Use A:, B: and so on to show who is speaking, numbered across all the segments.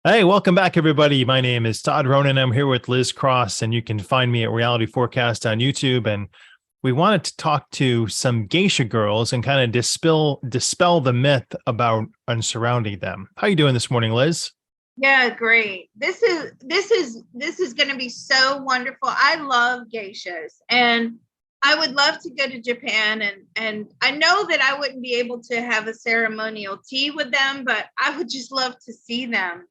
A: Hey, welcome back, everybody. My name is Todd Ronan. I'm here with Liz Cross, and you can find me at Reality Forecast on YouTube. And we wanted to talk to some geisha girls and kind of dispel the myth about and surrounding them. How are you doing this morning, Liz?
B: Yeah, great. This is going to be so wonderful. I love geishas, and I would love to go to Japan, and I know that I wouldn't be able to have a ceremonial tea with them, but I would just love to see them.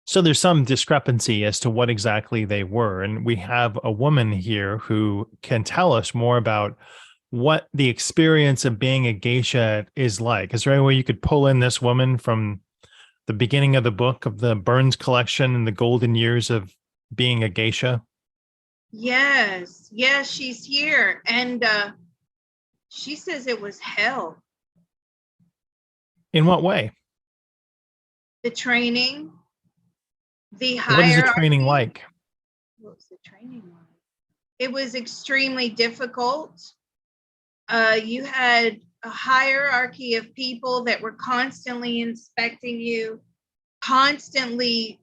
A: So there's some discrepancy as to what exactly they were. And we have a woman here who can tell us more about what the experience of being a geisha is like. Is there any way you could pull in this woman from the beginning of the book of the Burns collection and the golden years of being a geisha?
B: Yes, she's here, and she says it was hell.
A: In what way?
B: The training, the
A: What is the
B: hierarchy.
A: training like?
B: What was the training like? It was extremely difficult. You had a hierarchy of people that were constantly inspecting you, constantly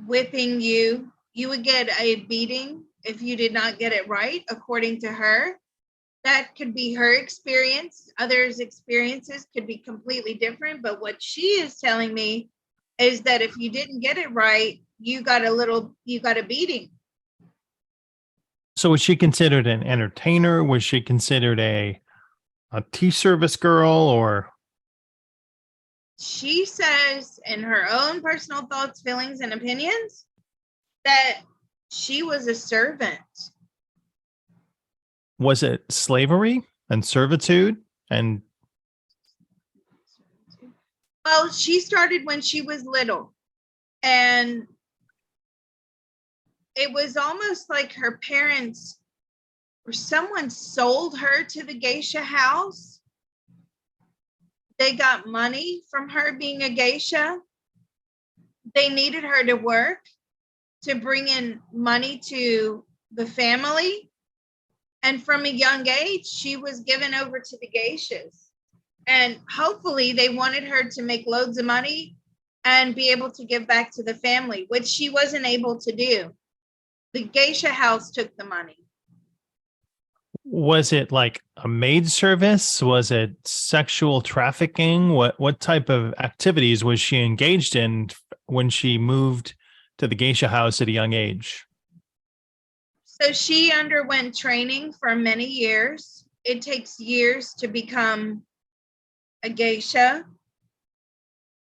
B: whipping you. You would get a beating if you did not get it right, according to her. That could be her experience. Others' experiences could be completely different. But what she is telling me is that if you didn't get it right, you got a beating.
A: So was she considered an entertainer? Was she considered a tea service girl, or?
B: She says in her own personal thoughts, feelings, and opinions that she was a servant.
A: Was it slavery and servitude? And
B: well, she started when she was little, and it was almost like her parents or someone sold her to the geisha house. They got money from her being a geisha. They needed her to work to bring in money to the family. And from a young age, she was given over to the geishas. And hopefully they wanted her to make loads of money and be able to give back to the family, which she wasn't able to do. The geisha house took the money.
A: was it like a maid service? Was it sexual trafficking? What type of activities was she engaged in when she moved to the geisha house at a young age?
B: So she underwent training for many years. It takes years to become a geisha.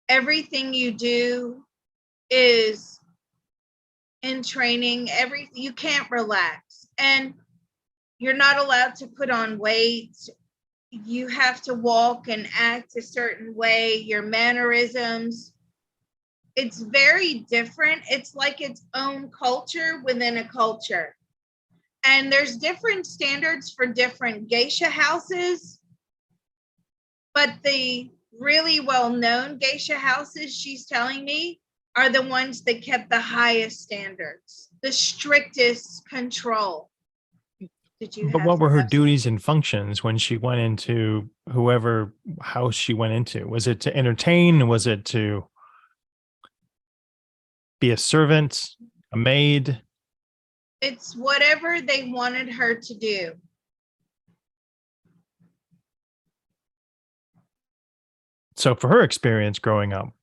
B: Everything you do is in training. You can't relax, and you're not allowed to put on weight. You have to walk and act a certain way, your mannerisms. It's very different. It's like its own culture within a culture. And there's different standards for different geisha houses, but the really well-known geisha houses, she's telling me, are the ones that kept the highest standards, the strictest control.
A: But what were her duties and functions when she went into whoever house she went into? Was it to entertain? Was it to be a servant, a maid?
B: It's whatever they wanted her to do.
A: So for her experience growing up,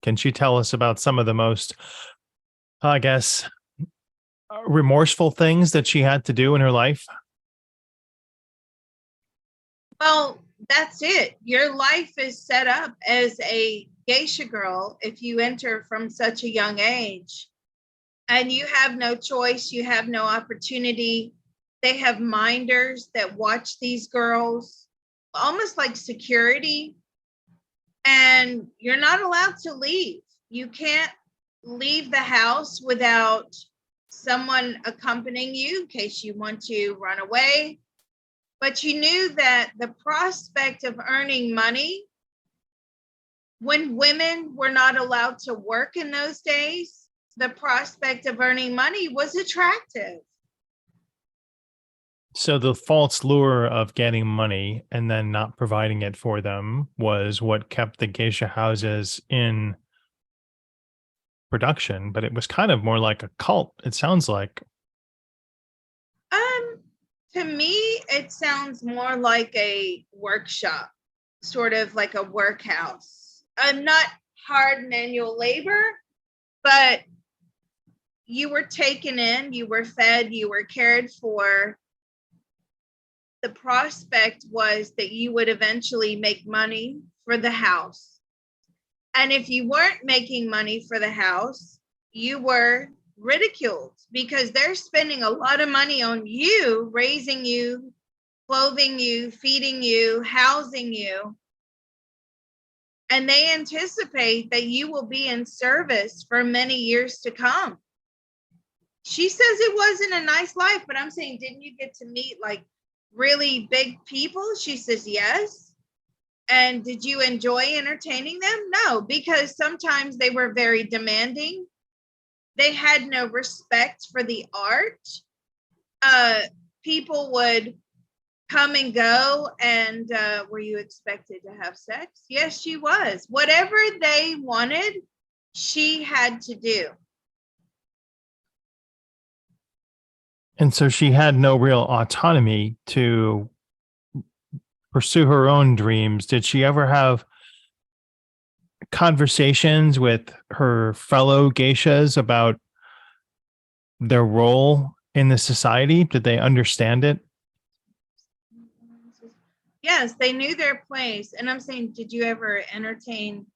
A: can she tell us about some of the most, I guess, remorseful things that she had to do in her life?
B: Well, that's it. Your life is set up as a geisha girl if you enter from such a young age. And you have no choice. You have no opportunity. They have minders that watch these girls, almost like security. And you're not allowed to leave. You can't leave the house without someone accompanying you in case you want to run away. But you knew that the prospect of earning money When women were not allowed to work in those days, the prospect of earning money was attractive.
A: So the false lure of getting money and then not providing it for them was what kept the geisha houses in production, but it was kind of more like a cult, it sounds like.
B: Um, to me, it sounds more like a workshop, sort of like a workhouse. Not hard manual labor, but you were taken in, you were fed, you were cared for. The prospect was that you would eventually make money for the house. And if you weren't making money for the house, you were ridiculed because they're spending a lot of money on you, raising you, clothing you, feeding you, housing you. And they anticipate that you will be in service for many years to come. She says it wasn't a nice life, but I'm saying, didn't you get to meet like really big people? She says, yes. And did you enjoy entertaining them? No, because sometimes they were very demanding. They had no respect for the art. People would come and go, and were you expected to have sex? Yes, she was. Whatever they wanted, she had to do.
A: And so she had no real autonomy to pursue her own dreams. Did she ever have conversations with her fellow geishas about their role in the society? Did they understand it?
B: Yes, they knew their place. And I'm saying, did you ever entertain?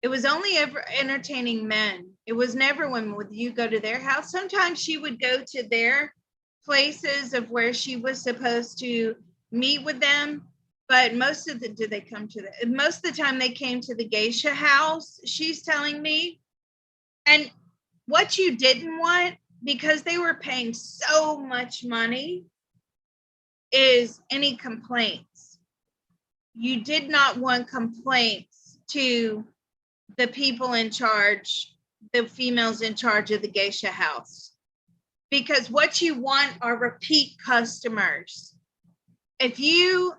B: It was only ever entertaining men. It was never women. Would you go to their house? Sometimes she would go to their places of where she was supposed to meet with them. But most of the, did they come to the, most of the time they came to the geisha house, she's telling me. And what you didn't want, because they were paying so much money, is any complaints. You did not want complaints to the people in charge, the females in charge of the geisha house. Because what you want are repeat customers. If you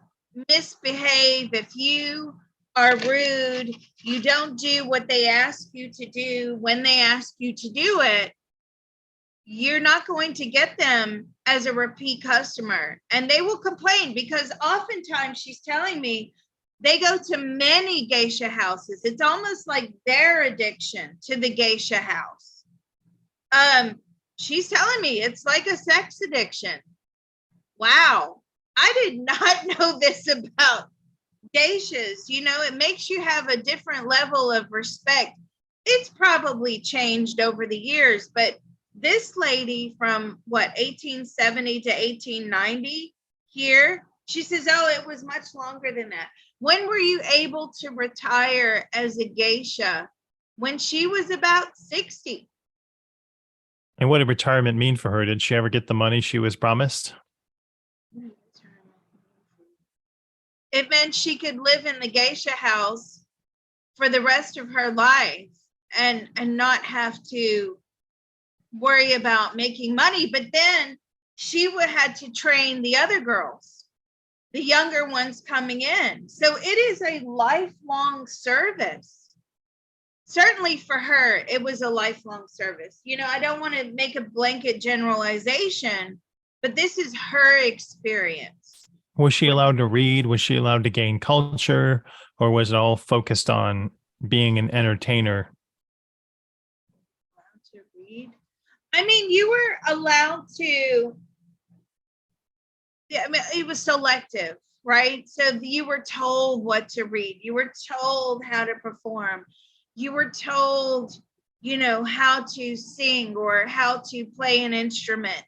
B: misbehave, if you are rude, you don't do what they ask you to do when they ask you to do it, you're not going to get them as a repeat customer. And they will complain because oftentimes she's telling me they go to many geisha houses. It's almost like their addiction to the geisha house. She's telling me it's like a sex addiction. Wow. I did not know this about geishas. You know, it makes you have a different level of respect. It's probably changed over the years, but this lady from what, 1870 to 1890 here, she says, oh, it was much longer than that. When were you able to retire as a geisha? When she was about 60.
A: And what did retirement mean for her? Did she ever get the money she was promised?
B: It meant she could live in the geisha house for the rest of her life and not have to worry about making money. But then she would had to train the other girls, the younger ones coming in. So it is a lifelong service. Certainly for her, it was a lifelong service. You know, I don't want to make a blanket generalization, but this is her experience.
A: Was she allowed to read? Was she allowed to gain culture? Or was it all focused on being an entertainer?
B: Allowed to read. I mean, you were allowed to, yeah, I mean, it was selective, right? So you were told what to read. You were told how to perform. You were told, you know, how to sing or how to play an instrument.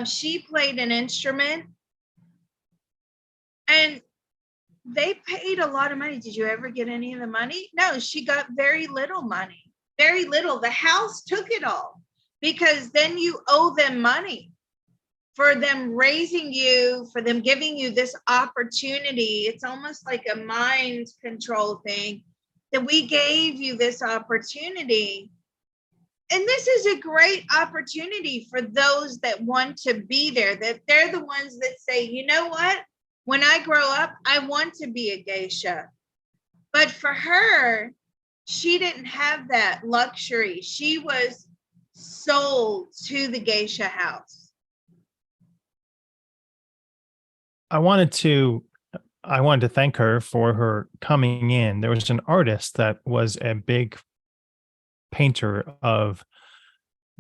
B: She played an instrument and they paid a lot of money. Did you ever get any of the money? No, she got very little money, very little. The house took it all because then you owe them money for them raising you, for them giving you this opportunity. It's almost like a mind control thing. that we gave you this opportunity. And this is a great opportunity for those that want to be there, that they're the ones that say, you know what? When I grow up, I want to be a geisha. But for her, she didn't have that luxury. She was sold to the geisha house.
A: I wanted to thank her for her coming in. There was an artist that was a big painter of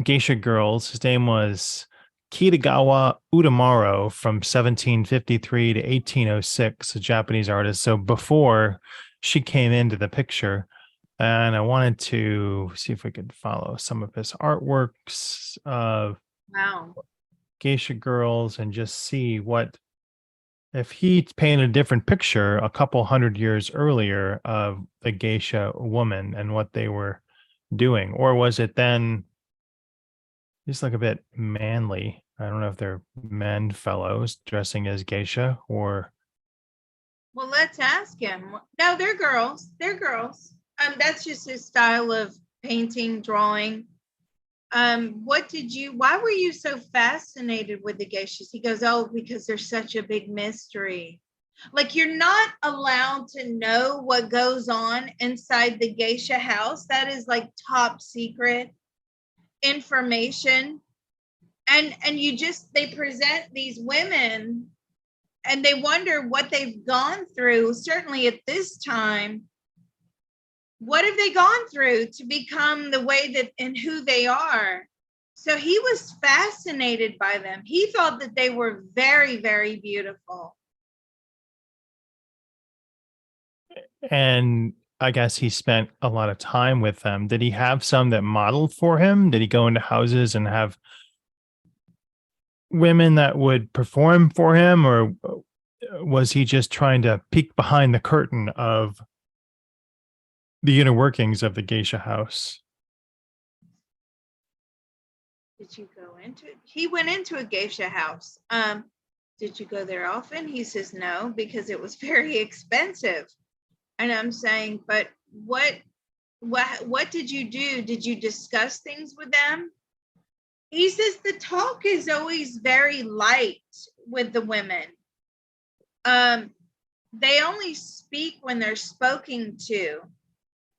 A: geisha girls. His name was Kitagawa Utamaro from 1753 to 1806, a Japanese artist. So before she came into the picture, and I wanted to see if we could follow some of his artworks of
B: Wow.
A: geisha girls and just see what if he painted a different picture a couple hundred years earlier of the geisha woman and what they were doing, or was it then just like a bit manly? I don't know if they're men fellows dressing as geisha or
B: Well, let's ask him. No, they're girls. They're girls. That's just his style of painting, drawing. Why were you so fascinated with the geishas? He goes, oh, because they're such a big mystery. Like, you're not allowed to know what goes on inside the geisha house. That is like top secret information. And they present these women and they wonder what they've gone through, certainly at this time. What have they gone through to become the way that and who they are? So he was fascinated by them. He thought that they were very, very beautiful.
A: and I guess he spent a lot of time with them. Did he have some that modeled for him? Did he go into houses and have women that would perform for him, or was he just trying to peek behind the curtain of the inner workings of the geisha house?
B: Did you go into it? He went into a geisha house. Did you go there often? He says no, because it was very expensive. And I'm saying, but what did you do? Did you discuss things with them? He says the talk is always very light with the women. They only speak when they're spoken to.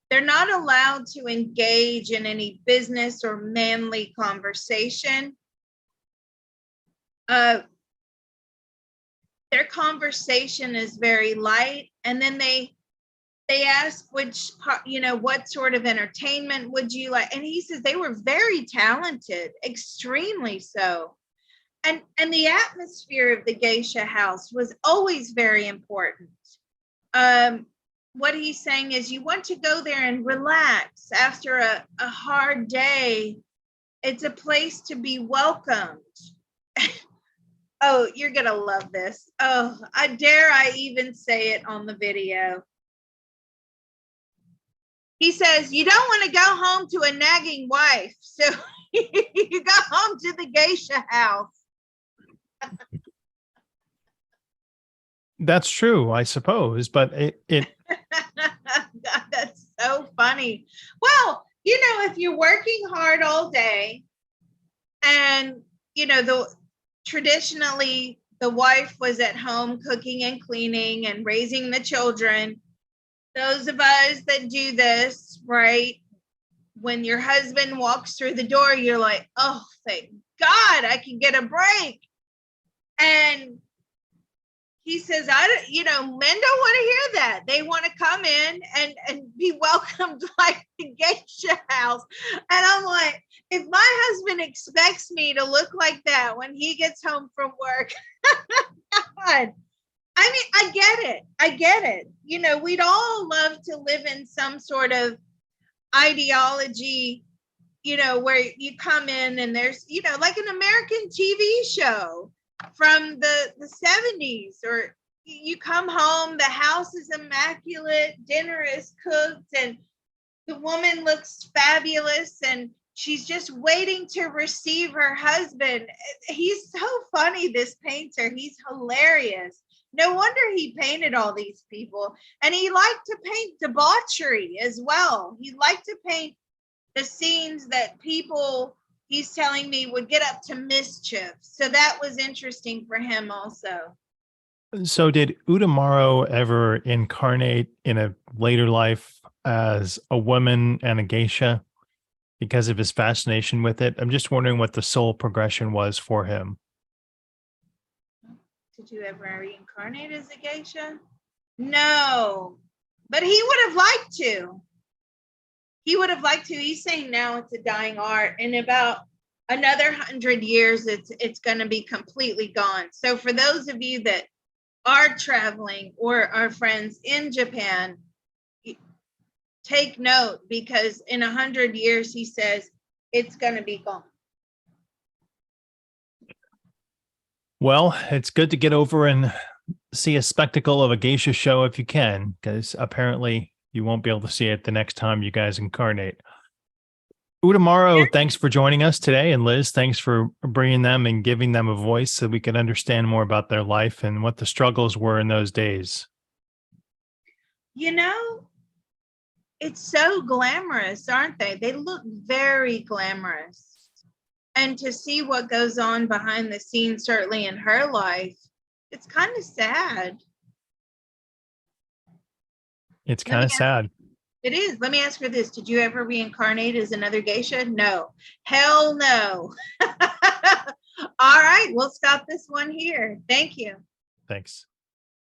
B: They're not allowed to engage in any business or manly conversation. Their conversation is very light, and then they ask which part, what sort of entertainment would you like? And he says they were very talented, extremely so. And the atmosphere of the geisha house was always very important. What he's saying is you want to go there and relax after a hard day. It's a place to be welcomed. Oh, you're going to love this. Oh, I even say it on the video. He says, you don't want to go home to a nagging wife. So you go home to the geisha house.
A: That's true, I suppose, but it
B: God, that's so funny. Well, if you're working hard all day and, traditionally the wife was at home cooking and cleaning and raising the children. Those of us that do this, right? When your husband walks through the door, you're like, oh, thank God I can get a break. And he says, men don't want to hear that. They want to come in and be welcomed like the geisha house. And I'm like, if my husband expects me to look like that when he gets home from work, God. I mean, I get it. We'd all love to live in some sort of ideology, where you come in and there's, like an American TV show from the 70s, or you come home, the house is immaculate, dinner is cooked, and the woman looks fabulous, and she's just waiting to receive her husband. He's so funny, this painter. He's hilarious. No wonder he painted all these people. And he liked to paint debauchery as well. He liked to paint the scenes that people, he's telling me, would get up to mischief. So that was interesting for him also.
A: So, did Udamaro ever incarnate in a later life as a woman and a geisha because of his fascination with it? I'm just wondering what the soul progression was for him.
B: Did you ever reincarnate as a geisha? No, but he would have liked to. He would have liked to. He's saying now it's a dying art. In about another 100 years, it's going to be completely gone. So for those of you that are traveling or are friends in Japan, take note, because in 100 years, he says it's going to be gone.
A: Well, it's good to get over and see a spectacle of a geisha show if you can, because apparently you won't be able to see it the next time you guys incarnate. Udamaro, thanks for joining us today. And Liz, thanks for bringing them and giving them a voice so we can understand more about their life and what the struggles were in those days.
B: You know, it's so glamorous, aren't they? They look very glamorous. And to see what goes on behind the scenes, certainly in her life, it's kind of sad.
A: It's kind of sad.
B: It is. Let me ask you this. Did you ever reincarnate as another geisha? No. Hell no. All right. We'll stop this one here. Thank you.
A: Thanks.